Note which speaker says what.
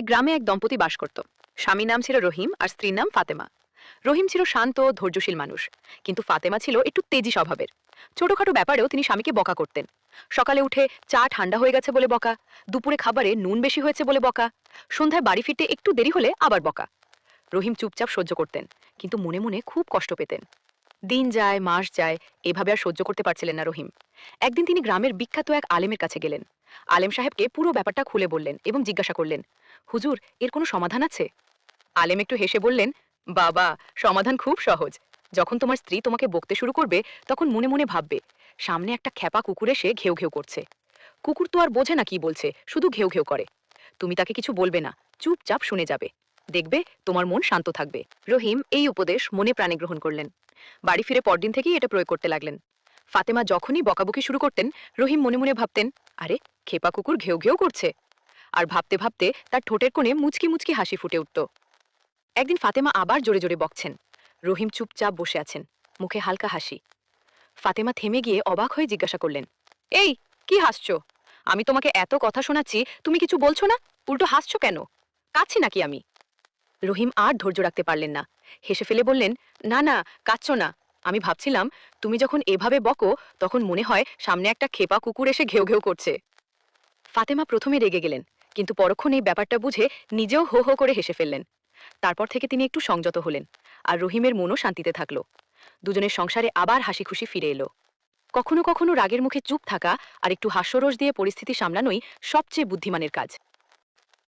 Speaker 1: গ্রামে এক দম্পতি বাস করত। স্বামীর নাম ছিল রহিম আর স্ত্রীর নাম ফাতেমা। রহিম ছিল শান্ত ধৈর্যশীল মানুষ, কিন্তু ফাতেমা ছিল একটু তেজি স্বভাবের। ছোটখাটো ব্যাপারেও তিনি স্বামীকে বকা করতেন। সকালে উঠে চা ঠান্ডা হয়ে গেছে বলে বকা, দুপুরে খাবারে নুন বেশি হয়েছে বলে বকা, সন্ধ্যায় বাড়ি ফিরতে একটু দেরি হলে আবার বকা। রহিম চুপচাপ সহ্য করতেন, কিন্তু মনে মনে খুব কষ্ট পেতেন। দিন যায় মাস যায়, এভাবে আর সহ্য করতে পারছিলেন না রহিম। একদিন তিনি গ্রামের বিখ্যাত এক আলেমের কাছে গেলেন। আলেম সাহেবকে পুরো ব্যাপারটা খুলে বললেন এবং জিজ্ঞাসা করলেন, হুজুর, এর কোনো সমাধান আছে? আলেম একটু হেসে বললেন, বাবা, সমাধান খুব সহজ। যখন তোমার স্ত্রী তোমাকে বকতে শুরু করবে, তখন মনে মনে ভাববে, সামনে একটা খ্যাপা কুকুর এসে ঘেউ ঘেউ করছে। কুকুর তো আর বোঝে না কি বলছে, শুধু ঘেউ ঘেউ করে। তুমি তাকে কিছু বলবে না, চুপচাপ শুনে যাবে। দেখবে তোমার মন শান্ত থাকবে। রহিম এই উপদেশ মনে প্রাণে গ্রহণ করলেন। বাড়ি ফিরে পরদিন থেকেই এটা প্রয়োগ করতে লাগলেন। ফাতেমা যখনই বকাবকি শুরু করতেন, রহিম মনে মনে ভাবতেন, আরে, খেপা কুকুর ঘেউ ঘেউ করছে। আর ভাবতে ভাবতে তার ঠোঁটের কোণে মুচকি মুচকি হাসি ফুটে উঠত। একদিন ফাতেমা আবার জোরে জোরে বকছেন। রহিম চুপচাপ বসে আছেন, মুখে হালকা হাসি। ফাতেমা থেমে গিয়ে অবাক হয়ে জিজ্ঞাসা করলেন, এই, কি হাসছো? আমি তোমাকে এত কথা শোনাচ্ছি, তুমি কিছু বলছো না, উল্টো হাসছো কেন? কাঁদছি নাকি আমি? রহিম আর ধৈর্য রাখতে পারলেন না, হেসে ফেলে বললেন, না না, কাঁদছো না। আমি ভাবছিলাম, তুমি যখন এভাবে বকো, তখন মনে হয় সামনে একটা খেপা কুকুর এসে ঘেউ ঘেউ করছে। ফাতেমা প্রথমে রেগে গেলেন, কিন্তু পরক্ষণ এই ব্যাপারটা বুঝে নিজেও হো হো করে হেসে ফেললেন। তারপর থেকে তিনি একটু সংযত হলেন, আর রহিমের মনও শান্তিতে থাকল। দুজনের সংসারে আবার হাসি খুশি ফিরে এলো। কখনো কখনো রাগের মুখে চুপ থাকা আর একটু হাস্যরস দিয়ে পরিস্থিতি সামলানোই সবচেয়ে বুদ্ধিমানের কাজ।